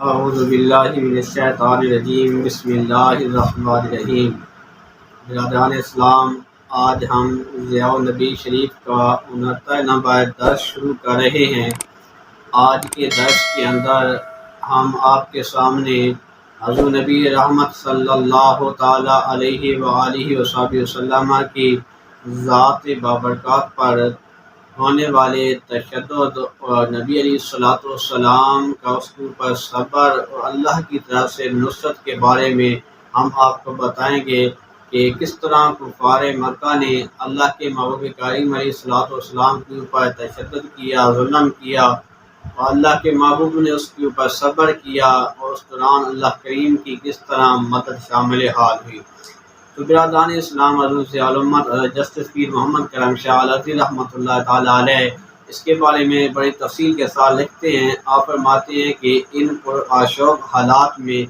اعوذ باللہ من الشیطان الرجیم بسم اللہ الرحمن الرحیم۔ برادران اسلام، آج ہم ضیاء النبی شریف کا 69 نمبر درس شروع کر رہے ہیں۔ آج کے درس کے اندر ہم آپ کے سامنے حضور نبی رحمت صلی اللہ تعالیٰ علیہ وآلہ وسلم کی ذات بابرکات پر ہونے والے تشدد اور نبی علیہ الصلوۃ والسلام کا اس کے اوپر صبر اور اللہ کی طرف سے نصرت کے بارے میں ہم آپ کو بتائیں گے کہ کس طرح کفار مکہ نے اللہ کے محبوب کریم علیہ الصلوۃ والسلام کے اوپر تشدد کیا، ظلم کیا، اور اللہ کے محبوب نے اس کے اوپر صبر کیا، اور اس دوران اللہ کریم کی کس طرح مدد شامل حال ہوئی۔ تو برادران اسلام، حضور ضیاء الامت جسٹس پیر محمد کرم شاہ الازہری رحمۃ اللہ تعالیٰ علیہ اس کے بارے میں بڑی تفصیل کے ساتھ لکھتے ہیں۔ آپ فرماتے ہیں کہ ان پرآشوب حالات میں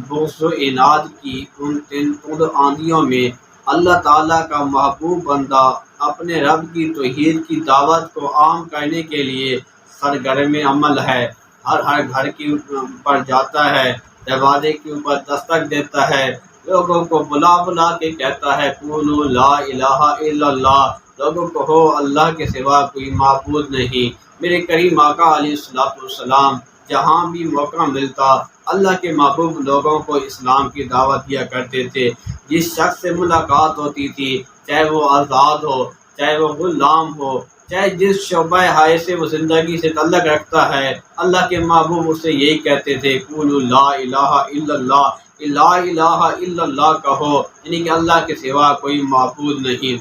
بغض و عناد کی ان تند آندھیوں میں اللہ تعالیٰ کا محبوب بندہ اپنے رب کی توحید کی دعوت کو عام کرنے کے لیے سرگرم عمل ہے۔ ہر گھر کے اوپر جاتا ہے، دروازے کے اوپر دستک دیتا ہے، لوگوں کو بلا بلا کے کہتا ہے قولوا لا الہ الا اللہ، لوگوں کو ہو اللہ کے سوا کوئی معبود نہیں۔ میرے کریم آقا علیہ الصلوۃ والسلام جہاں بھی موقع ملتا اللہ کے محبوب لوگوں کو اسلام کی دعوت دیا کرتے تھے۔ جس شخص سے ملاقات ہوتی تھی، چاہے وہ آزاد ہو، چاہے وہ غلام ہو، چاہے جس شعبہ حیات سے وہ زندگی سے تعلق رکھتا ہے، اللہ کے محبوب اسے یہی کہتے تھے قولوا لا الہ الا اللہ، لا الہ الا اللہ کہو، یعنی کہ اللہ کے سوا کوئی معبود نہیں،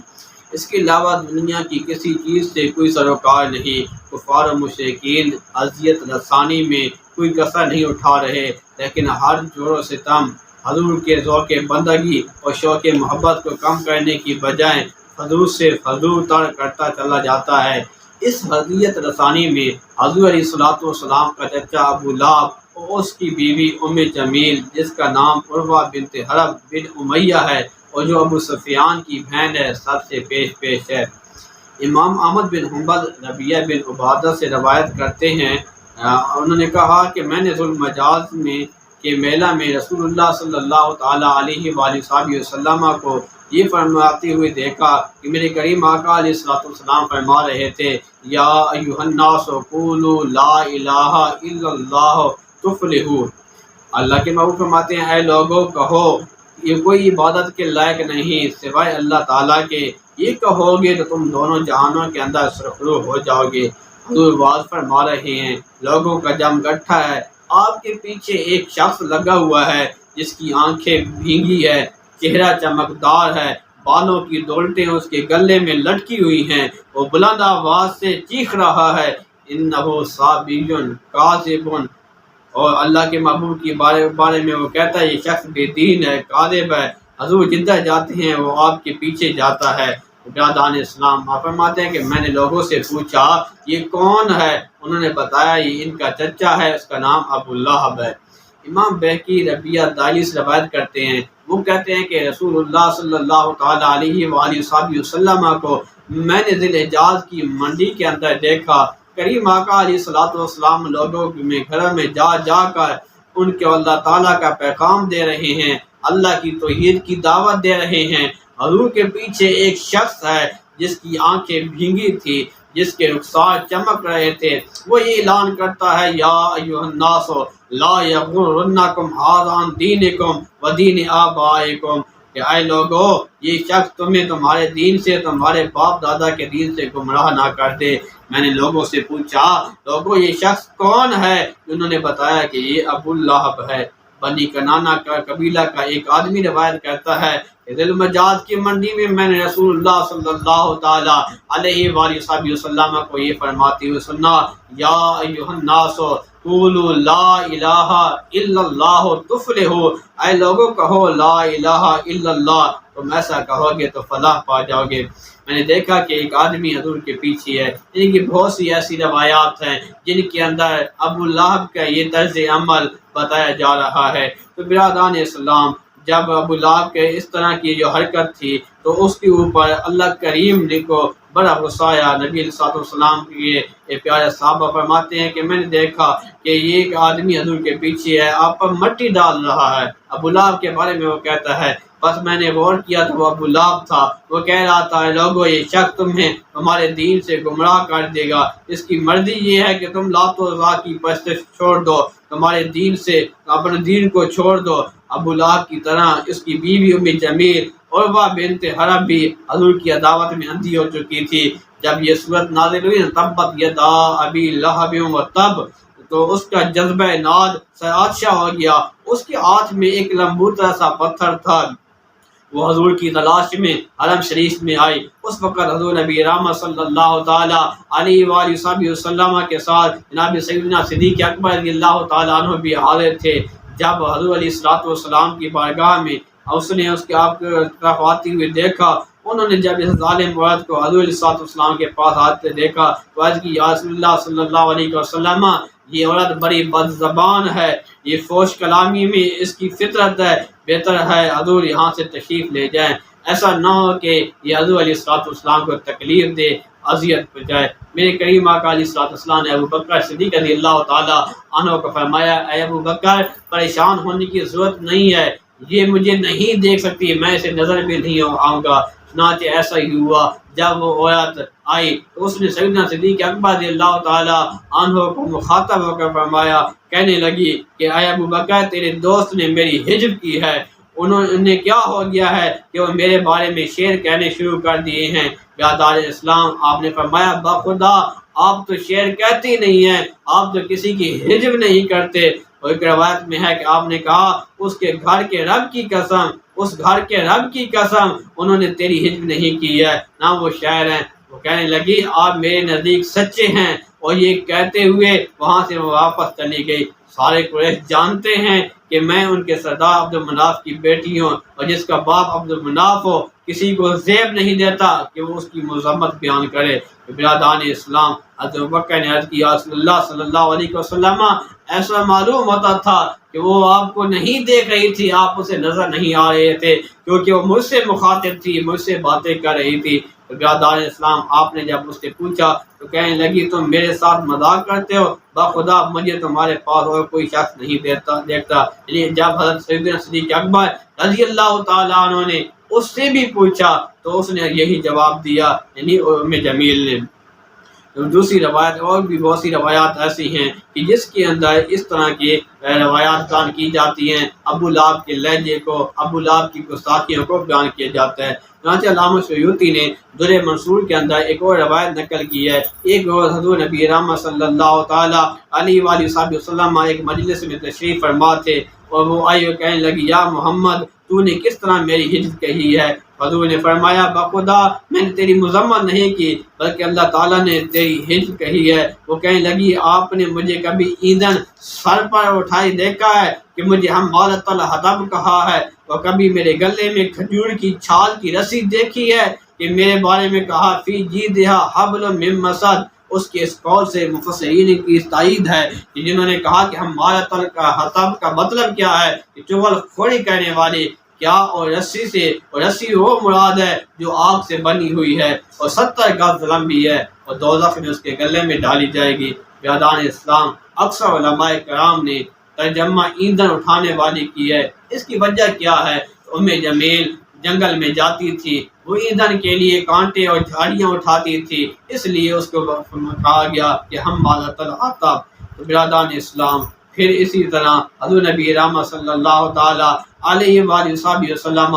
اس کے علاوہ دنیا کی کسی چیز سے کوئی سروکار نہیں۔ کفار و مشرکین اذیت رسانی میں کوئی کسر نہیں اٹھا رہے، لیکن ہر جور و ستم حضور کے ذوق بندگی اور شوق محبت کو کم کرنے کی بجائے حضور سے فضول تر کرتا چلا جاتا ہے۔ اس اذیت رسانی میں حضور علیہ الصلوۃ والسلام کا چچا ابو لہب اور اس کی بیوی ام جمیل، جس کا نام عروہ بنت حرب بن امیہ ہے اور جو ابو سفیان کی بہن ہے، سب سے پیش ہے۔ امام احمد بن حنبل ربیعہ بن عبادہ سے روایت کرتے ہیں، انہوں نے کہا کہ میں نے ذوالمجاز میں کے میلہ میں رسول اللہ صلی اللہ تعالیٰ علیہ وآلہ وسلم کو یہ فرماتے ہوئے دیکھا کہ میرے کریم آقا علیہ الصلوۃ والسلام فرما رہے تھے یا ایھا الناس قولوا لا الہ الا اللہ تفلحوا، اللہ کے محبوب فرماتے ہیں اے لوگوں کہو یہ کوئی عبادت کے لائق نہیں سوائے اللہ تعالیٰ کے، یہ کہو گے تو تم دونوں جہانوں کے اندر سرخرو ہو جاؤ گے۔ حضور واضح فرما رہے ہیں لوگوں کا جم گٹھا ہے، آپ کے پیچھے ایک شخص لگا ہوا ہے جس کی آنکھیں بھینگی ہے، چہرہ چمکدار ہے، بالوں کی دولٹیں اس کے گلے میں لٹکی ہوئی ہیں، وہ بلند آواز سے چیخ رہا ہے انہ صابی کاذب، اور اللہ کے محبوب کے بارے میں وہ کہتا ہے یہ شخص بے دین ہے، کاذب ہے۔ حضور جدھر جاتے ہیں وہ آپ کے پیچھے جاتا ہے۔ برادران اسلام، آپ فرماتے ہیں کہ میں نے لوگوں سے پوچھا یہ کون ہے، انہوں نے بتایا یہ ان کا چچا ہے، اس کا نام ابو لہب ہے۔ امام بہقی ربیعہ دالی سے روایت کرتے ہیں، وہ کہتے ہیں کہ رسول اللہ صلی اللہ تعالیٰ علیہ وآلہ وسلم کو میں نے ذی الحجاز کی منڈی کے اندر دیکھا، کریم آقا علیہ الصلوۃ والسلام لوگوں میں گھروں میں جا کر ان کو اللہ تعالیٰ کا پیغام دے رہے ہیں، اللہ کی توحید کی دعوت دے رہے ہیں۔ حضور کے پیچھے ایک شخص ہے جس کی آنکھیں بھینگی تھی، جس کے رخسار چمک رہے تھے، وہ یہ اعلان کرتا ہے یا ایھا الناس لا یغرنکم ھذا عن دینکم ودین آبائکم، کہ اے لوگو یہ شخص تمہیں تمہارے دین سے، تمہارے باپ دادا کے دین سے گمراہ نہ کر دے۔ میں نے لوگوں سے پوچھا لوگوں یہ شخص کون ہے، انہوں نے بتایا کہ یہ ابو لہب ہے۔ بنی کنانہ کا قبیلہ کا ایک آدمی روایت کرتا ہے کہ ذی المجاز کی منڈی میں نے رسول اللہ صلی اللہ تعالیٰ علیہ وآلہ وسلم کو یہ فرماتے ہوئے سنا یا ایھا الناس قولوا لا الہ الا اللہ تفلحوا، اے لوگوں کہو لا الہ الا اللہ، تم ایسا کہو گے تو فلاح پا جاؤ گے۔ میں نے دیکھا کہ ایک آدمی حضور کے پیچھے ہے، یعنی کہ بہت سی ایسی روایات ہیں جن کے اندر ابو لہب کا یہ طرز عمل بتایا جا رہا ہے۔ تو برادران اسلام، جب ابو لہب کے اس طرح کی جو حرکت تھی تو اس کے اوپر اللہ کریم نے کو بڑا غصہ آیا۔ نبی علیہ الصلوۃ والسلام کے پیارے صحابہ فرماتے ہیں کہ میں نے دیکھا کہ یہ ایک آدمی حضور کے پیچھے ہے، آپ پر مٹی ڈال رہا ہے۔ ابو لہب کے بارے میں وہ کہتا ہے، بس میں نے غور کیا تو وہ ابو لہب تھا۔ وہ کہہ رہا تھا، لوگوں یہ شخص تمہیں ہمارے دین سے گمراہ کر دے گا، اس کی مرضی یہ ہے کہ تم لات و عزا کی پرستش چھوڑ دو، تمہارے دین سے اپنے دین کو چھوڑ دو۔ ابو لہب کی طرح اس کی بیوی ام جمیل عروہ بنت حرب بھی حضور کی عداوت میں اندھی ہو چکی تھی۔ جب یہ صورت نازل ہوئی، تبت یدا ابی لہب وتب، تو اس کا جذبہ ناد سرادشاہ ہو گیا۔ اس کے ہاتھ میں ایک لمبوتا سا پتھر تھا۔ وہ حضور کی تلاش میں حرم شریف میں آئی۔ اس وقت حضور نبی رحمت صلی اللہ تعالیٰ علیہ وآلہ وسلم کے ساتھ جناب سیدنا صدیق اکبر رضی اللہ تعالیٰ عنہ بھی حاضر تھے۔ جب حضور علیہ الصلوۃ والسلام کی بارگاہ میں اس نے اس کے آپ کی طرف آتے ہوئے دیکھا، انہوں نے جب اس ظالم عورت کو حضور علیہ الصلوۃ والسلام کے پاس آتے دیکھا تو عرض کی، یا رسول اللہ صلی اللہ علیہ وسلم، یہ عورت بڑی بد زبان ہے، یہ فوش کلامی میں اس کی فطرت ہے، بہتر ہے حضور یہاں سے تشریف لے جائیں، ایسا نہ ہو کہ یہ حضور علیہ الصلوۃ والسلام کو تکلیف دے، اذیت پہنچائے۔ میرے کریم آقا علیہ الصلوۃ والسلام نے ابو بکر صدیق رضی اللہ تعالیٰ عنہ کو فرمایا، اے ابو بکر، پریشان ہونے کی ضرورت نہیں ہے، یہ مجھے نہیں دیکھ سکتی، میں اسے نظر بھی نہیں آؤں گا۔ چنانچہ ایسا ہی ہوا۔ جب وہ عورت آئی تو اس نے سیدنا صدیق اکبر رضی اللہ تعالیٰ عنہ کو مخاطب ہو کر فرمایا، کہنے لگی کہ اے ابو بکر، تیرے دوست نے میری ہجر کی ہے، انہیں کیا ہو گیا ہے کہ وہ میرے بارے میں شعر کہنے شروع کر دیے ہیں۔ برادر اسلام، آپ نے فرمایا، بخدا آپ تو شعر کہتے نہیں ہیں، آپ تو کسی کی ہجر نہیں کرتے۔ اور ایک روایت میں ہے کہ آپ نے کہا، اس کے گھر کے رب کی قسم، اس گھر کے رب کی قسم، انہوں نے تیری ہجر نہیں کی ہے، نہ وہ شاعر ہیں۔ وہ کہنے لگی، آپ میرے نزدیک سچے ہیں، اور یہ کہتے ہوئے وہاں سے وہ واپس چلی گئی۔ سارے قریش جانتے ہیں کہ میں ان کے سردار عبد المناف کی بیٹی ہوں، اور جس کا باپ عبد المناف ہو کسی کو زیب نہیں دیتا کہ وہ اس کی مذمت بیان کرے۔ برادران اسلام، حضرت ابوبکر نے عرض کیا، رسول اللہ صلی اللہ علیہ وسلم، ایسا معلوم ہوتا تھا کہ وہ آپ کو نہیں دیکھ رہی تھی، آپ اسے نظر نہیں آ رہے تھے، کیونکہ وہ مجھ سے مخاطب تھی، مجھ سے باتیں کر رہی تھی۔ برادران اسلام، آپ نے جب اس سے پوچھا تو کہنے لگی، تم میرے ساتھ مذاق کرتے ہو، بخدا مجھے تمہارے پاس اور کوئی شخص نہیں دیکھتا۔ جب حضرت سیدنا صدیق اکبر رضی اللہ تعالیٰ عنہ نے اس سے بھی پوچھا تو اس نے یہی جواب دیا، یعنی ام جمیل نے۔ دوسری روایت اور بھی بہت سی روایات ایسی ہیں کہ جس کے اندر اس طرح کی روایات بیان کی جاتی ہیں، ابو لہب کے لہجے کو، ابو لہب کی گستاخیوں کو بیان کیا جاتا ہے۔ چنانچہ علامہ سیوطی نے درِ منصور کے اندر ایک اور روایت نقل کی ہے۔ ایک روز حضور نبی رحمت صلی اللہ تعالیٰ علیہ وآلہ وسلم ایک مجلس میں تشریف فرما تھے، اور وہ آئی اور کہنے لگی، یا محمد، تو نے کس طرح میری ہجر کہی ہے؟ حضور نے فرمایا، بخدا میں نے تیری مذمت نہیں کی، بلکہ اللہ تعالیٰ نے تیری ہجر کہی ہے۔ وہ کہنے لگی، آپ نے مجھے کبھی ایندھن سر پر اٹھائی دیکھا ہے کہ مجھے حمالۃ الحطب کہا ہے، اور کبھی میرے گلے میں کھجور کی چھال کی رسی دیکھی ہے کہ میرے بارے میں کہا، فی جیدہا حبل من مسد؟ اس کے اس قول سے مفسرین کی تائید ہے کہ جنہوں نے کہا کہ حمالۃ الحطب کا مطلب کیا ہے کہ چغل خوری کرنے والی، کیا اور رسی سے، اور رسی وہ مراد ہے جو آگ سے بنی ہوئی ہے، اور 70 گز لمبی ہے، اور دوزخ میں اس کے گلے میں ڈالی جائے گی۔ برادران اسلام، اکثر علماء کرام نے ترجمہ ایندھن اٹھانے والی کی ہے۔ اس کی وجہ کیا ہے؟ ام جمیل جنگل میں جاتی تھی، وہ ایندھن کے لیے کانٹے اور جھاڑیاں اٹھاتی تھی، اس لیے اس کو کہا گیا کہ حمالۃ الحطب۔ تو برادران اسلام، پھر اسی طرح حضور نبی رحمت صلی اللہ تعالیٰ علیہ وآلہ وسلم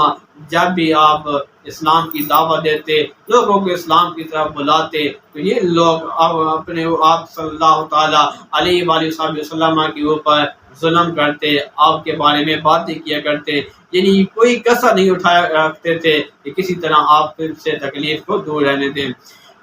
جب بھی آپ اسلام کی دعوت دیتے، لوگوں کو اسلام کی طرف بلاتے، تو یہ لوگ اپنے آپ صلی اللہ تعالیٰ علیہ وآلہ وسلم کے اوپر ظلم کرتے، آپ کے بارے میں باتیں کیا کرتے، یعنی کوئی کسر نہیں اٹھایا رکھتے تھے کہ کسی طرح آپ سے تکلیف کو دور رہنے دیں۔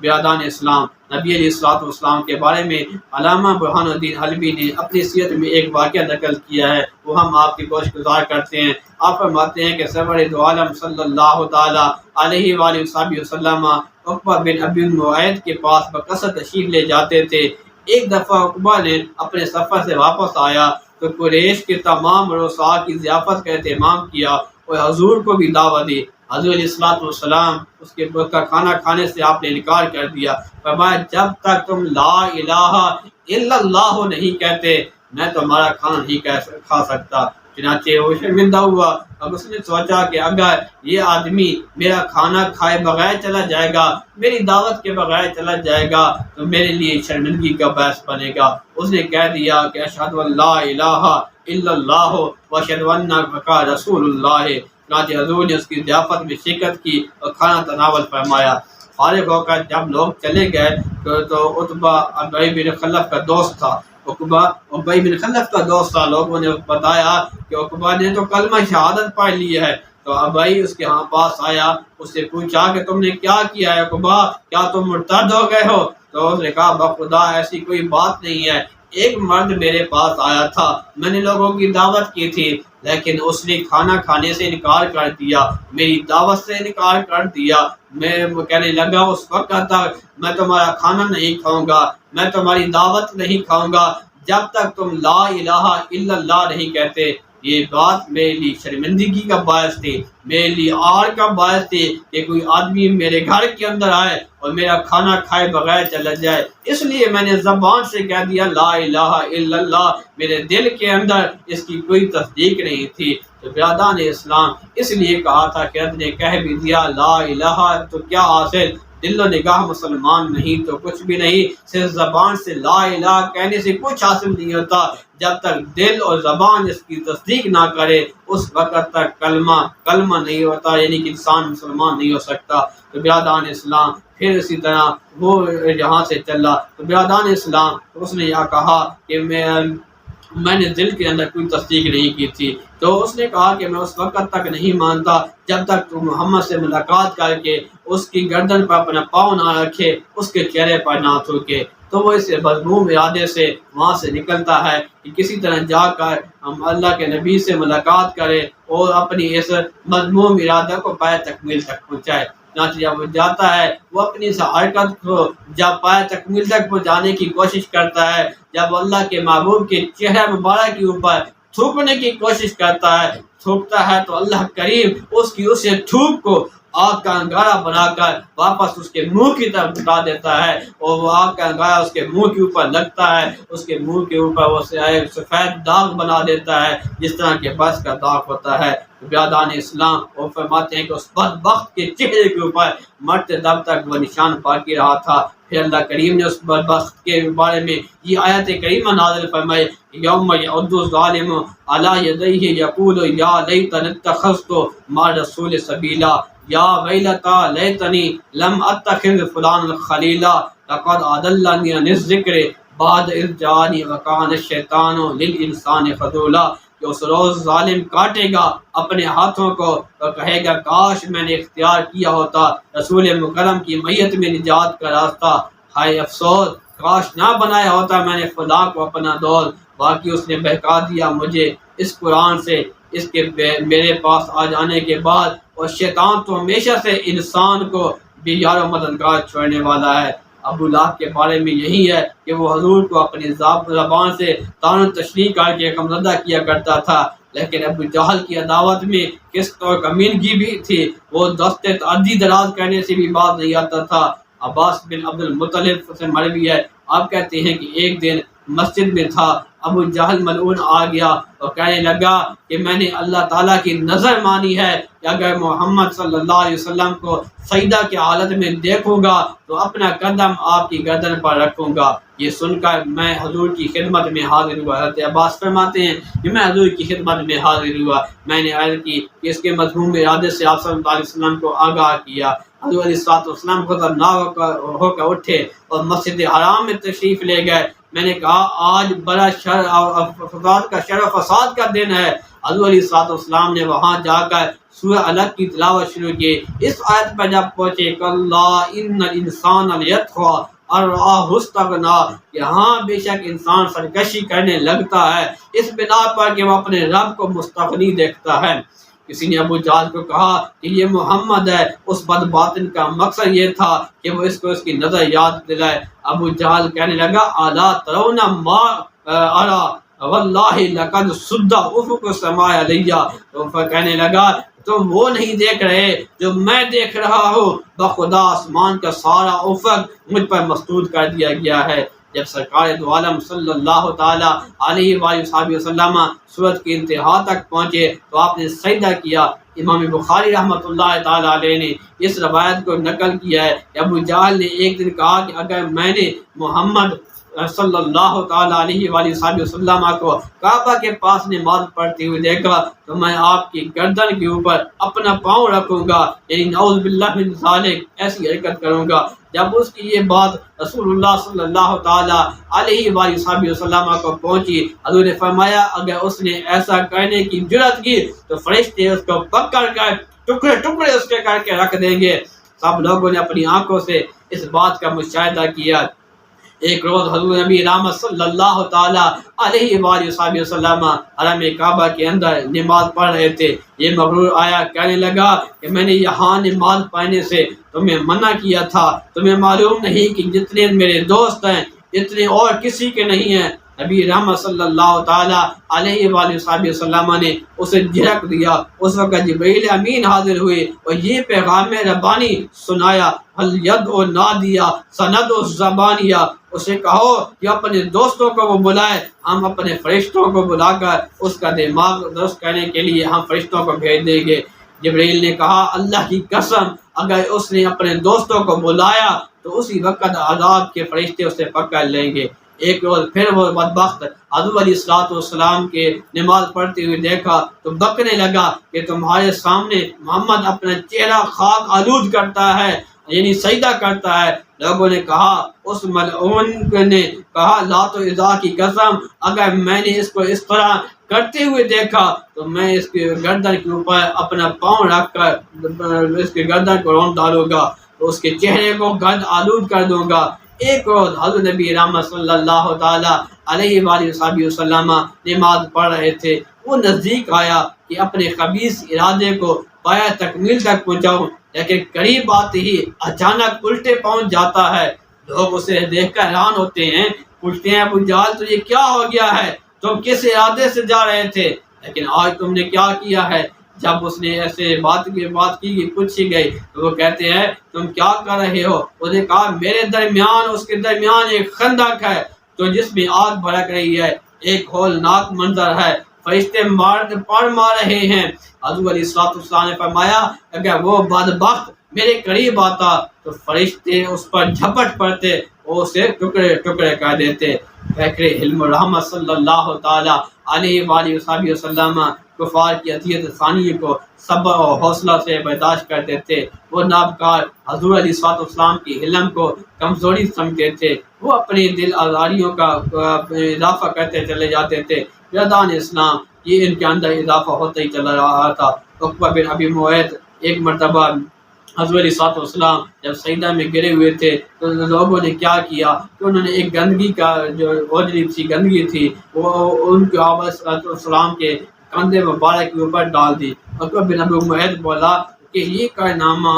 برادران اسلام، نبی علیہ الصلوۃ والسلام کے بارے میں علامہ برہان الدین حلبی نے اپنی سیرت میں ایک واقعہ نقل کیا ہے، وہ ہم آپ کی گوش گزار کرتے ہیں۔ آپ فرماتے ہیں کہ سرور دو عالم صلی اللہ تعالیٰ علیہ وآلہ وسلم عقبہ بن ابی معیط کے پاس بکثرت تشریف لے جاتے تھے۔ ایک دفعہ عقبہ نے اپنے سفر سے واپس آیا تو قریش کے تمام رؤساء کی ضیافت کا اہتمام کیا اور حضور کو بھی دعوت دی۔ حضور علیہ الصلوۃ والسلام اس کے کا کھانا کھانے سے آپ نے انکار کر دیا، فرمایا جب تک تم لا الہ الا اللہ نہیں کہتے میں تمہارا کھانا نہیں کھا سکتا۔ چنانچہ وہ شرمندہ ہوا، اب اس نے سوچا کہ اگر یہ آدمی میرا کھانا کھائے بغیر چلا جائے گا، میری دعوت کے بغیر چلا جائے گا تو میرے لیے شرمندگی کا باعث بنے گا۔ اس نے کہہ دیا کہ اشہد ان لا الہ الا اللہ واشہد انک رسول اللہ۔ چنانچہ حضور نے اس کی ضیافت میں شرکت کی اور کھانا تناول فرمایا۔ فارغ ہو کر جب لوگ چلے گئے تو عتبہ ابی بن خلف کا دوست تھا، عقبہ ابی بن خلف کا دوست تھا، لوگوں نے بتایا کہ عقبہ نے تو کلمہ شہادت پڑھ لی ہے۔ تو ابی اس کے پاس آیا، اس سے پوچھا کہ تم نے کیا کیا ہے عقبہ، کیا تم مرتد ہو گئے ہو؟ تو اس نے کہا بخدا ایسی کوئی بات نہیں ہے، ایک مرد میرے پاس آیا تھا، میں نے لوگوں کی دعوت کی تھی لیکن اس نے کھانا کھانے سے انکار کر دیا، میری دعوت سے انکار کر دیا۔ میں کہنے لگا اس وقت تک میں تمہارا کھانا نہیں کھاؤں گا، میں تمہاری دعوت نہیں کھاؤں گا جب تک تم لا الہ الا اللہ نہیں کہتے۔ یہ بات میرے لیے شرمندگی کا باعث تھی، میرے لیے آر کا باعث تھی کہ کوئی آدمی میرے گھر کے اندر آئے اور میرا کھانا کھائے بغیر چلا جائے، اس لیے میں نے زبان سے کہہ دیا لا الہ الا اللہ، میرے دل کے اندر اس کی کوئی تصدیق نہیں تھی۔ تو برادران اسلام اس لیے کہا تھا کہ حضرت نے کہہ بھی دیا لا الہ تو کیا حاصل، دل و نگاہ مسلمان نہیں تو کچھ بھی نہیں، صرف زبان سے لا الہ کہنے سے کچھ حاصل نہیں ہوتا، جب تک دل اور زبان اس کی تصدیق نہ کرے اس وقت تک کلمہ نہیں ہوتا، یعنی کہ انسان مسلمان نہیں ہو سکتا۔ تو برادران اسلام پھر اسی طرح وہ یہاں سے چلا، تو برادران اسلام اس نے یہ کہا کہ میں نے دل کے اندر کوئی تصدیق نہیں کی تھی، تو اس نے کہا کہ میں اس وقت تک نہیں مانتا جب تک تو محمد سے ملاقات کر کے اس کی گردن پر اپنا پاؤں نہ رکھے، اس کے چہرے پر نہ تھوکے۔ تو وہ اس مذموم ارادے سے وہاں سے نکلتا ہے کہ کسی طرح جا کر ہم اللہ کے نبی سے ملاقات کریں اور اپنی اس مذموم ارادہ کو پائے تکمیل تک پہنچائے۔ چنانچہ جب وہ جاتا ہے وہ اپنی اس حرکت کو جب پائے تکمیل تک پہنچانے کی کوشش کرتا ہے، جب اللہ کے محبوب کے چہرہ مبارک کے اوپر تھوکنے کی کوشش کرتا ہے، تھوکتا ہے تو اللہ کریم اس کی اسے تھوک کو آگ کا انگارہ بنا کر واپس اس کے منہ کی طرف اٹھا دیتا ہے، اور وہ آگ کا انگارہ اس کے منہ کے اوپر لگتا ہے، اس کے منہ کے اوپر وہ سفید داغ بنا دیتا ہے جس طرح کے برس کا داغ ہوتا ہے۔ برادران اسلام وہ فرماتے ہیں کہ اس بدبخت کے چہرے کے اوپر مرتے دم تک وہ نشان باقی رہا تھا۔ پھر اللہ کریم نے اس بدبخت کے بارے میں یہ آیت کریمہ نازل فرمائی، یوم یعض الظالم علی یدیہ یقول یا لیتنی اتخذت مع الرسول سبیلا یا ویلتی لیتنی لم اتخذ فلانا خلیلا لقد اضلنی عن الذکر بعد اذ جاءنی وکان الشیطان للانسان خذولا۔ کہ اس روز ظالم کاٹے گا اپنے ہاتھوں کو تو کہے گا کاش میں نے اختیار کیا ہوتا رسول مکرم کی میت میں نجات کا راستہ، ہائے افسوس کاش نہ بنایا ہوتا میں نے خدا کو اپنا دوست، باقی اس نے بہکا دیا مجھے اس قرآن سے، اس کے میرے پاس آ جانے کے بعد، اور شیطان تو ہمیشہ سے انسان کو بھی یار و مددگار چھوڑنے والا ہے۔ ابو لہب کے بارے میں یہی ہے کہ وہ حضور کو اپنی زبان سے طعن و تشریح کر کے غمزدہ کیا کرتا تھا، لیکن ابو جہل کی عداوت میں کس طور کمینگی بھی تھی، وہ دست تعدی دراز کرنے سے بھی باز نہیں آتا تھا۔ عباس بن عبد المطلب سے مروی ہے، آپ کہتے ہیں کہ ایک دن مسجد میں تھا، ابو جہل ملعون آ گیا اور کہنے لگا کہ میں نے اللہ تعالیٰ کی نظر مانی ہے کہ اگر محمد صلی اللہ علیہ وسلم کو سجدہ کی حالت میں دیکھوں گا تو اپنا قدم آپ کی گردن پر رکھوں گا۔ یہ سن کر میں حضور کی خدمت میں حاضر ہوا۔ حضرت عباس فرماتے ہیں کہ میں حضور کی خدمت میں حاضر ہوا، میں نے عرض کی کہ اس کے مذموم ارادے سے آپ صلی اللہ علیہ وسلم کو آگاہ کیا۔ حضور علیہ السلام خطرناک ہو کر اٹھے اور مسجد حرام میں تشریف لے گئے۔ میں نے کہا آج بڑا شر اور فساد کا شر و فساد کا دن ہے۔ حضور علیہ السلام نے وہاں جا کر سورہ الگ کی تلاوت شروع کی۔ اس آیت پر جب پہنچے کلا ان الانسان لیطغی ان رآہ استغنی، یہاں بے شک انسان سرکشی کرنے لگتا ہے اس بنا پر کہ وہ اپنے رب کو مستغنی دیکھتا ہے۔ کسی نے ابو جہل کو کہا کہ یہ محمد ہے، اس بد باطن کا مقصد یہ تھا کہ وہ اس کو اس کی نظر یاد دلائے۔ ابو جہل کہنے لگا الا ترون ما ارى واللہ لقد صد افق السماء علیہ، تو کہنے لگا تم وہ نہیں دیکھ رہے جو میں دیکھ رہا ہوں، بخدا آسمان کا سارا افق مجھ پر مسدود کر دیا گیا ہے۔ جب سرکار دو عالم صلی اللہ تعالی علیہ وآلہ وسلم سورت کی انتہا تک پہنچے تو آپ نے سجدہ کیا۔ امام بخاری رحمۃ اللہ تعالی علیہ نے اس روایت کو نقل کیا ہے کہ ابو جہل نے ایک دن کہا کہ اگر میں نے محمد صلی اللہ تعالی علیہ وآلہ وسلم کو کعبہ کے پاس نماز پڑھتے ہوئے دیکھا تو میں آپ کی گردن کے اوپر اپنا پاؤں رکھوں گا، یعنی نعوذ باللہ من ذالک، ایسی حرکت کروں گا۔ جب اس کی یہ بات رسول اللہ صلی اللہ تعالی علیہ وآلہ وسلم کو پہنچی، حضور نے فرمایا اگر اس نے ایسا کرنے کی جرات کی تو فرشتے اس کو پکڑ کر ٹکڑے ٹکڑے اس کے کر کے رکھ دیں گے۔ سب لوگوں نے اپنی آنکھوں سے اس بات کا مشاہدہ کیا۔ ایک روز حضور نبی رحمت صلی اللہ تعالی علیہ وآلہ وسلم حرم کعبہ کے اندر نماز پڑھ رہے تھے۔ یہ مغرور آیا، کہنے لگا کہ میں نے یہاں نماز پڑھنے سے تمہیں منع کیا تھا، تمہیں معلوم نہیں کہ جتنے میرے دوست ہیں اتنے اور کسی کے نہیں ہیں۔ نبی رحمت صلی اللہ تعالی علیہ وآلہ وسلم نے اسے جھڑک دیا۔ اس وقت جبرائیل امین حاضر ہوئے اور یہ پیغام ربانی سنایا، حل ید و نادیا سند و زبانیہ، اسے کہو کہ اپنے دوستوں کو وہ بلائے، ہم اپنے فرشتوں کو بلا کر اس کا دماغ درست کرنے کے لیے ہم فرشتوں کو بھیج دیں گے۔ جبرائیل نے کہا اللہ کی قسم اگر اس نے اپنے دوستوں کو بلایا تو اسی وقت عذاب کے فرشتے اسے پکڑ لیں گے۔ ایک روز پھر وہ بدبخت حضور علیہ الصلوۃ والسلام کے نماز پڑھتے ہوئے دیکھا تو بکنے لگا کہ تمہارے سامنے محمد اپنا چہرہ خاک آلود کرتا ہے، یعنی سجدہ کرتا ہے۔ لوگوں نے کہا، اس ملعون نے کہا لات و عزا کی قسم اگر میں نے اس کو اس طرح کرتے ہوئے دیکھا تو میں اس کے گردن کے اوپر اپنا پاؤں رکھ کر اس کے گردن کو رون ڈالوں گا، تو اس کے چہرے کو گند آلود کر دوں گا۔ ایک روز حضرت نبی رحمت صلی اللہ تعالی علیہ وآلہ وسلم نماز پڑھ رہے تھے، وہ نزدیک آیا کہ اپنے خبیث ارادے کو پایہ تکمیل تک پہنچاؤں، لیکن قریب آتے ہی اچانک الٹے پہنچ جاتا ہے۔ لوگ اسے دیکھ کر حیران ہوتے ہیں، پوچھتے ہیں ابو جہل تو یہ کیا ہو گیا ہے، تم کس ارادے سے جا رہے تھے، لیکن آج تم نے کیا کیا ہے؟ جب اس نے ایسے بات کی پوچھی گئی تو وہ کہتے ہیں تم کیا کر رہے ہو؟ اس نے کہا میرے درمیان اس کے درمیان ایک خندق ہے تو جس میں آگ بھڑک رہی ہے، ایک ہولناک منظر ہے، فرشتے پڑ مار رہے ہیں۔ حضور علیہ الصلوۃ نے فرمایا اگر وہ بدبخت میرے قریب آتا تو فرشتے اس پر جھپٹ پڑتے اور اسے ٹکڑے ٹکڑے کر دیتے۔ فقر علم رحمت صلی اللہ تعالی علیہ وآلہ وسلم کفار کی اذیت ثانی کو صبر اور حوصلہ سے برداشت کرتے تھے۔ وہ نابکار حضور علیہ السلام کی علم کو کمزوری سمجھتے تھے، وہ اپنی دل آزاریوں کا اضافہ کرتے چلے جاتے تھے۔ یادان اسلام یہ ان کے اندر اضافہ ہوتا ہی چلا رہا تھا۔ عقبہ بن ابی معیط ایک مرتبہ حضور علیہ السلام جب سجدہ میں گرے ہوئے تھے تو لوگوں نے کیا کیا کہ انہوں نے ایک گندگی کا جو اوجری سی گندگی تھی وہ ان کے آپ السلام کے کندھے مبارک کے اوپر ڈال دی۔ عقبہ بن ابی معیط بولا کہ یہ کارنامہ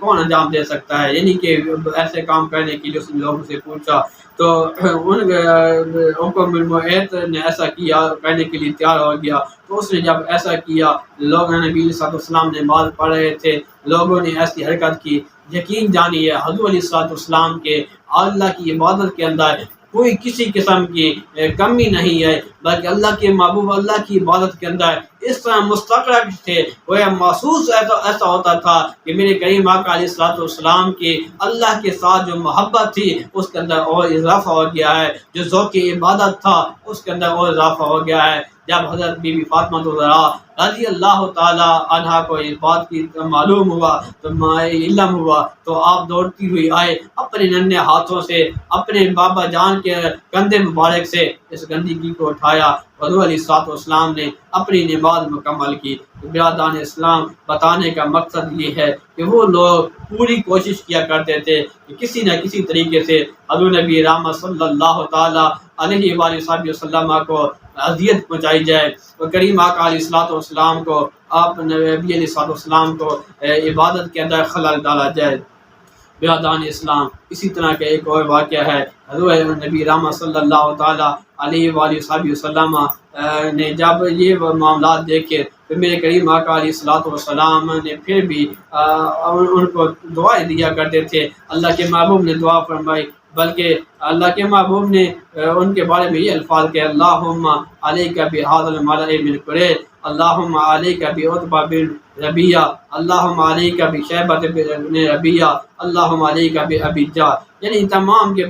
کون انجام دے سکتا ہے، یعنی کہ ایسے کام کرنے کے لیے اس نے لوگوں سے پوچھا تو عقبہ بن معیط نے ایسا کیا کرنے کے لیے تیار ہو گیا۔ تو اس نے جب ایسا کیا، لوگوں نے نبی علیہ السلام نے نماز پڑھ رہے تھے، لوگوں نے ایسی حرکت کی، یقین جانیے حضور علیہ السلام کے اللہ کی عبادت کے اندر کوئی کسی قسم کی کمی نہیں ہے، بلکہ اللہ کے محبوب اللہ کی عبادت کے اندر اس طرح مستقرق تھے، وہ محسوس ایسا ہوتا تھا کہ میرے کریم آقا علیہ السلام کی اللہ کے ساتھ جو محبت تھی اس کے اندر اور اضافہ ہو گیا ہے، جو ذوق عبادت تھا اس کے اندر اور اضافہ ہو گیا ہے۔ جب حضرت بی بی فاطمہ الزہرا رضی اللہ تعالی عنہا کو اس بات کی معلوم ہوا تو علم ہوا تو آپ دوڑتی ہوئی آئے، اپنے ننھے ہاتھوں سے اپنے بابا جان کے کندھے مبارک سے اس گندگی کو اٹھایا۔ حضور علیہ السلام نے اپنی نماز مکمل کی۔ برادران اسلام بتانے کا مقصد یہ ہے کہ وہ لوگ پوری کوشش کیا کرتے تھے کہ کسی نہ کسی طریقے سے حضور نبی رحمت صلی اللہ تعالی علیہ وآلہ وسلم کو اذیت پہنچائی جائے، اور کریم آقا علیہ السلام کو آپ نبی علیہ السلام کو عبادت کے اندر خلل ڈالا جائے۔ برادران اسلام اسی طرح کا ایک اور واقعہ ہے حضرت نبی رحمہ صلی اللہ تعالیٰ علیہ وآلہ وسلم نے جب یہ معاملات دیکھے تو میرے کریم آقا علیہ الصلوۃ والسلام نے پھر بھی ان کو دعائیں دیا کرتے تھے۔ اللہ کے محبوب نے دعا فرمائی، بلکہ اللہ کے محبوب نے ان کے بارے میں یہ الفاظ کہ اللہم علیک بہذا الملأ من قریش، اللہم علیک بعتبہ بن ربیعہ، اللہم علیک بشیبۃ بن ربیعہ، اللہم علیک بابی جہل، یعنی ان تمام کے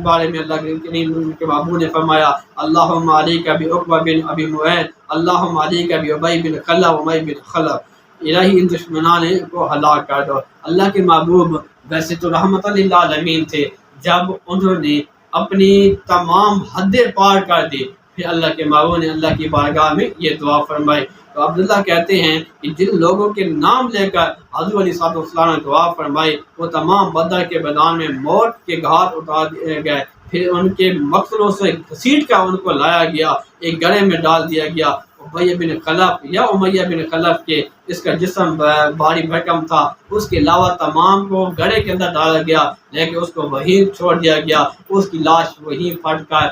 بارے میں اللہ کے محبوب نے فرمایا اللہم علیک بعقبہ بن ابی معیط، اللہم علیک بابی بن خلف وامر بن خلف، الہی ان دشمنان کو ہلاک کر دو۔ اللہ کے محبوب ویسے تو رحمت للعالمین تھے، جب انہوں نے اپنی تمام حدیں پار کر دی پھر اللہ کے محبوب نے اللہ کی بارگاہ میں یہ دعا فرمائی۔ تو عبداللہ کہتے ہیں کہ جن لوگوں کے نام لے کر حضور علیہ السلام نے دعا فرمائی وہ تمام بدر کے میدان میں موت کے گھاٹ اتار دیے گئے، پھر ان کے مقتلوں سے گھسیٹ کر ان کو لایا گیا، ایک گڑھے میں ڈال دیا گیا۔ امیہ بن خلف یا امیہ بن خلف کے اس کا جسم بھاری بھرکم تھا، اس کے علاوہ تمام کو گڑھے کے اندر ڈالا گیا، لیکن اس کو وہیں چھوڑ دیا گیا، اس کی لاش وہیں پھٹ کر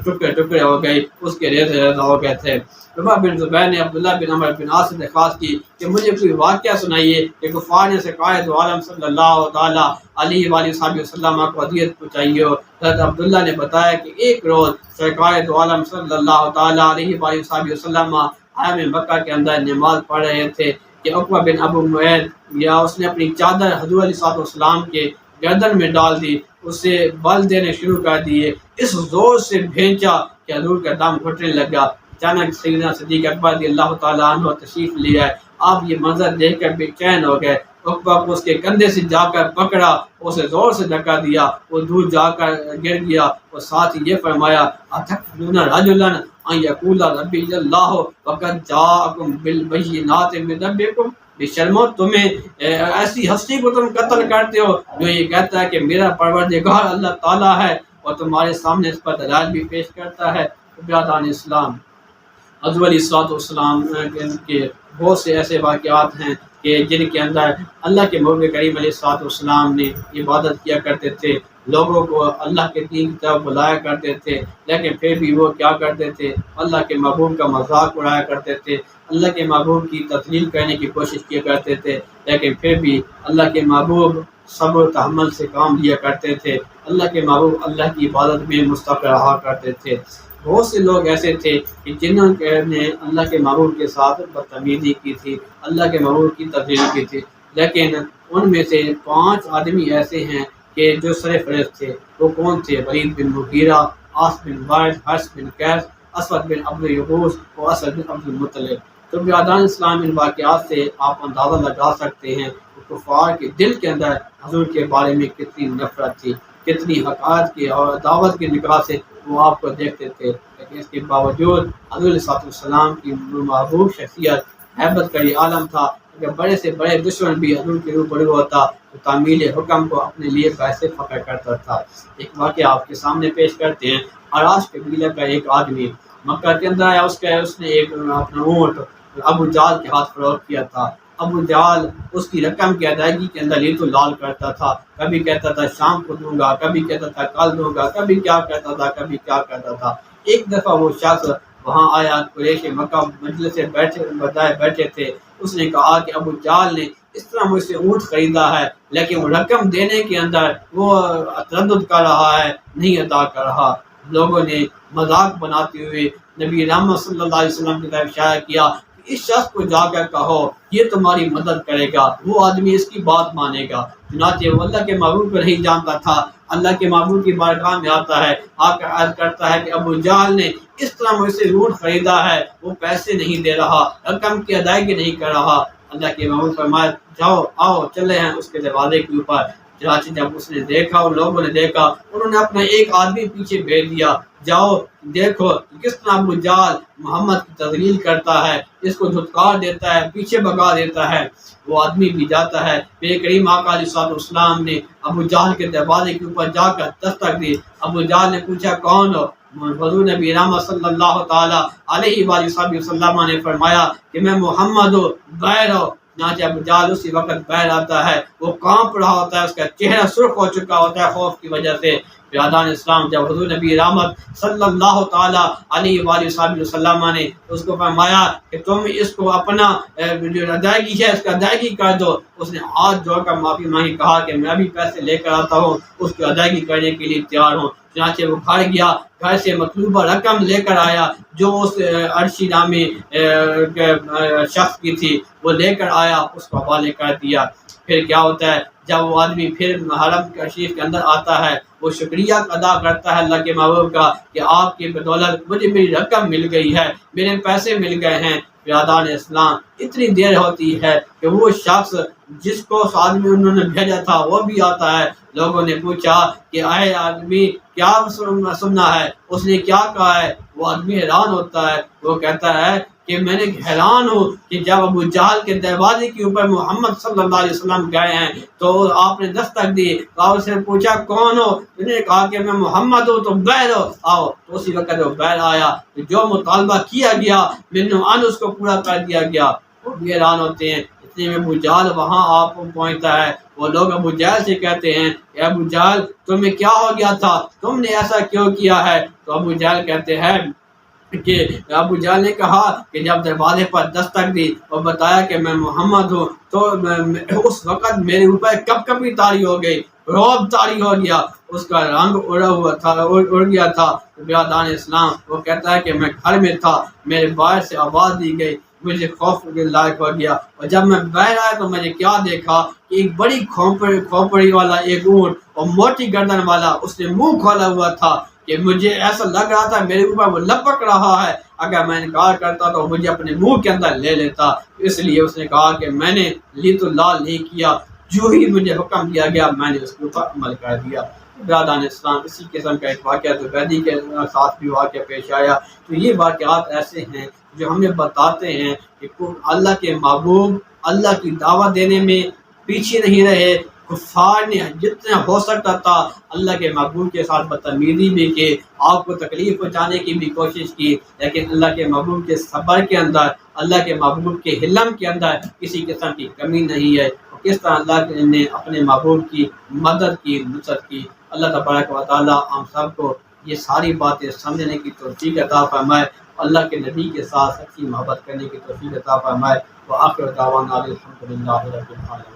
ٹکڑے ٹکڑے ہو گئی، اس کے ریزے ریزہ ہو گئے تھے۔ عروہ بن زبیر نے عبداللہ بن عمر بن عاص سے درخواست کی کہ مجھے کوئی واقعہ سنائیے کہ کفار نے سرکار عالم صلی اللہ تعالیٰ علیہ وآلہ وسلم کو اذیت پہنچائی ہو۔ حضرت عبداللہ نے بتایا کہ ایک روز سرکار عالم صلی اللہ تعالیٰ علیہ وآلہ وسلم حرم مکہ کے اندر نماز پڑھ رہے تھے کہ عقبہ بن ابو معیط یا اس نے اپنی چادر حضور علیہ السلام کے گردن میں ڈال دی، اسے بل دینے شروع کر دیے، اس زور سے بھینچا کہ حضور کا دم گھٹنے لگا۔ اچانک سیدنا صدیق اکبر رضی اللہ تعالیٰ عنہ تشریف لے آئے، آپ یہ منظر دیکھ کر بے چین ہو گئے، عقبہ کو اس کے کندھے سے جا کر پکڑا، اسے زور سے دھکا دیا، وہ دور جا کر گر گیا، اور ساتھ ہی یہ فرمایا اتقتلون رجلا ان یقول ربی اللہ وقد جاءکم بالبینات من ربکم، بے شرمو تمہیں ایسی ہستی کو تم قتل کرتے ہو جو یہ کہتا ہے کہ میرا پروردگار اللہ تعالیٰ ہے اور تمہارے سامنے اس پر دلائل بھی پیش کرتا ہے۔ برادران اسلام، حضور علیہ السلام کے بہت سے ایسے واقعات ہیں کہ جن کے اندر اللہ کے محبوب کریم علیہ السلام نے عبادت کیا کرتے تھے، لوگوں کو اللہ کے دین کی طرف بلایا کرتے تھے، لیکن پھر بھی وہ کیا کرتے تھے، اللہ کے محبوب کا مذاق اڑایا کرتے تھے، اللہ کے محبوب کی تذلیل کرنے کی کوشش کیا کرتے تھے، لیکن پھر بھی اللہ کے محبوب صبر و تحمل سے کام لیا کرتے تھے، اللہ کے محبوب اللہ کی عبادت میں مستقل رہا کرتے تھے۔ بہت سے لوگ ایسے تھے کہ جنہوں نے اللہ کے محبوب کے ساتھ بدتمیزی کی تھی، اللہ کے محبوب کی تذلیل کی تھی، لیکن ان میں سے 5 آدمی ایسے ہیں کہ جو سرفرست تھے۔ وہ کون تھے؟ ولید بن مغیرہ، عاص بن وائل، حرث بن قیس، اسود بن عبد یغوث اور اسد بن عبد المطلب۔ تو برادران اسلام، ان واقعات سے آپ اندازہ لگا سکتے ہیں کہ کفار کے دل کے اندر حضور کے بارے میں کتنی نفرت تھی، کتنی حقارت کی اور دعوت کی نگاہ سے وہ آپ کو دیکھتے تھے، لیکن اس کے باوجود حضور علیہ السلام کی محبوب شخصیت ہیبت کا یہ عالم تھا۔ اگر بڑے سے بڑے دشمن بھی حضور کے روبرو ہوتا تو تعمیل حکم کو اپنے لیے باعث فخر کرتا تھا۔ ایک واقعہ آپ کے سامنے پیش کرتے ہیں۔ عراش قبیلہ کا ایک آدمی مکہ کے اندر آیا، اس نے ایک اپنا اونٹ ابو جہل کے ہاتھ فروخت کیا تھا۔ ابو جہل اس کی رقم کی ادائیگی کے اندر لیتو لال کرتا تھا، کبھی کہتا تھا شام کو دوں گا، کبھی کہتا تھا کل دوں گا، کبھی کیا کہتا تھا، کبھی کیا کہتا تھا۔ ایک دفعہ وہ شخص وہاں آیا، قریش مکہ مجلس سے بیٹھے تھے، اس نے کہا کہ ابو جہل نے اس طرح مجھ سے اونٹ خریدا ہے، لیکن وہ رقم دینے کے اندر وہ تردد کر رہا ہے، نہیں ادا کر رہا۔ لوگوں نے مذاق بناتے ہوئے نبی رحمت صلی اللہ علیہ وسلم کی طرف اشارہ کیا، اس شخص کو جا کر کہو یہ تمہاری مدد کرے گا، وہ آدمی اس کی بات مانے گا۔ چنانچہ وہ اللہ کے محبوب کو نہیں جانتا تھا، اللہ کے محبوب کی بارگاہ میں آتا ہے، آ کر عرض کرتا ہے کہ ابو جہل نے اس طرح مجھ سے اونٹ خریدا ہے، وہ پیسے نہیں دے رہا، رقم کی ادائیگی نہیں کر رہا۔ اللہ کے محبوب فرمایا جاؤ آؤ چلے ہیں اس کے دروازے کے اوپر۔ چنانچہ جب اس نے دیکھا اور لوگوں نے دیکھا، انہوں نے اپنا ایک آدمی پیچھے بھیج دیا، جاؤ دیکھو کس طرح ابو جہل محمد کی تذلیل کرتا ہے، اس کو دھتکار دیتا ہے، پیچھے بھگا دیتا ہے۔ وہ آدمی بھی جاتا ہے۔ میرے کریم آقا علیہ السلام نے ابو جہل کے دروازے کے اوپر جا کر دستک دی۔ ابو جہل نے پوچھا کون ہو؟ حضور نبی رحمت صلی اللہ تعالیٰ علیہ وآلہ وسلم نے فرمایا کہ میں محمد ہوں، بیر ہو۔ چنانچہ ابو جہل اسی وقت بیر آتا ہے، وہ کانپ رہا ہوتا ہے، اس کا چہرہ سرخ ہو چکا ہوتا ہے خوف کی وجہ سے۔ برادران اسلام، جب حضور نبی رحمت صلی اللہ تعالیٰ علیہ وآلہ وسلم نے اس کو فرمایا کہ تم اس کو اپنا جو ادائیگی ہے اس کا ادائیگی کر دو، اس نے ہاتھ جوڑ کر معافی مانگی، کہا کہ میں بھی پیسے لے کر آتا ہوں، اس کی ادائیگی کرنے کے لیے تیار ہوں۔ چنانچہ وہ گھر گیا، گھر سے مطلوبہ رقم لے کر آیا جو اس عرشی نامی شخص کی تھی، وہ لے کر آیا، اس کو حوالے کر دیا۔ پھر کیا ہوتا ہے، جب وہ آدمی پھر حرم شریف کے اندر آتا ہے، وہ شکریہ ادا کرتا ہے اللہ کے محبوب کا کہ آپ کی بدولت مجھے میری رقم مل گئی ہے، میرے پیسے مل گئے ہیں۔ برادران اسلام، اتنی دیر ہوتی ہے کہ وہ شخص جس کو اس آدمی انہوں نے بھیجا تھا وہ بھی آتا ہے۔ لوگوں نے پوچھا کہ اے آدمی کیا سننا ہے، اس نے کیا کہا ہے؟ وہ آدمی حیران ہوتا ہے، وہ کہتا ہے کہ میں نے حیران ہوں کہ جب ابو جہل کے دروازے کے اوپر محمد صلی اللہ علیہ وسلم گئے ہیں تو آپ نے دستک دی، آپ سے پوچھا کون ہو، انہوں نے کہا کہ میں محمد ہوں، تو بہر آؤ، تو اسی وقت وہ بہر آیا، جو مطالبہ کیا گیا من اس کو پورا کر دیا گیا۔ وہ بھی حیران ہوتے ہیں۔ اتنے میں ابو جہل وہاں آپ پہنچتا ہے، وہ لوگ ابو جہل سے کہتے ہیں کہ ابو جہل تمہیں کیا ہو گیا تھا، تم نے ایسا کیوں کیا ہے؟ تو ابو جہل کہتے ہیں کہ ابو جہل نے کہا کہ جب دروازے پر دستک دی اور بتایا کہ میں محمد ہوں تو اس وقت میرے اوپر کب کبھی طاری ہو گئی، رعب طاری ہو گیا، اس کا رنگ اڑ گیا تھا۔ برادران اسلام، وہ کہتا ہے کہ میں گھر میں تھا، میرے باہر سے آواز دی گئی، مجھے خوف لائق ہو گیا، اور جب میں باہر آیا تو میں نے کیا دیکھا کہ ایک بڑی کھوپڑی والا ایک اونٹ اور موٹی گردن والا، اس نے منہ کھولا ہوا تھا کہ مجھے ایسا لگ رہا تھا میرے اوپر وہ لپک رہا ہے، اگر میں انکار کرتا تو مجھے اپنے منہ کے اندر لے لیتا۔ اس لیے اس نے کہا کہ میں نے لیت اللہ نہیں کیا، جو ہی مجھے حکم دیا گیا میں نے اس کے اوپر عمل کر دیا۔ برادران اسلام، اسی قسم کا ایک واقعہ زبیدی کے ساتھ بھی واقعہ پیش آیا۔ تو یہ واقعات ایسے ہیں جو ہمیں بتاتے ہیں کہ اللہ کے محبوب اللہ کی دعوت دینے میں پیچھے نہیں رہے۔ کفار نے جتنا ہو سکتا تھا اللہ کے محبوب کے ساتھ بدتمیزی بھی کی، آپ کو تکلیف پہنچانے کی بھی کوشش کی، لیکن اللہ کے محبوب کے صبر کے اندر، اللہ کے محبوب کے حلم کے اندر کسی قسم کی کمی نہیں ہے۔ اور کس طرح اللہ نے اپنے محبوب کی مدد کی، نصرت کی۔ اللہ تبارک و تعالی ہم سب کو یہ ساری باتیں سمجھنے کی توفیق عطا فرمائے، اللہ کے نبی کے ساتھ سچی محبت کرنے کی توفیق عطا فرمائے۔ وآخر دعوانا الحمدللہ رب العالمین۔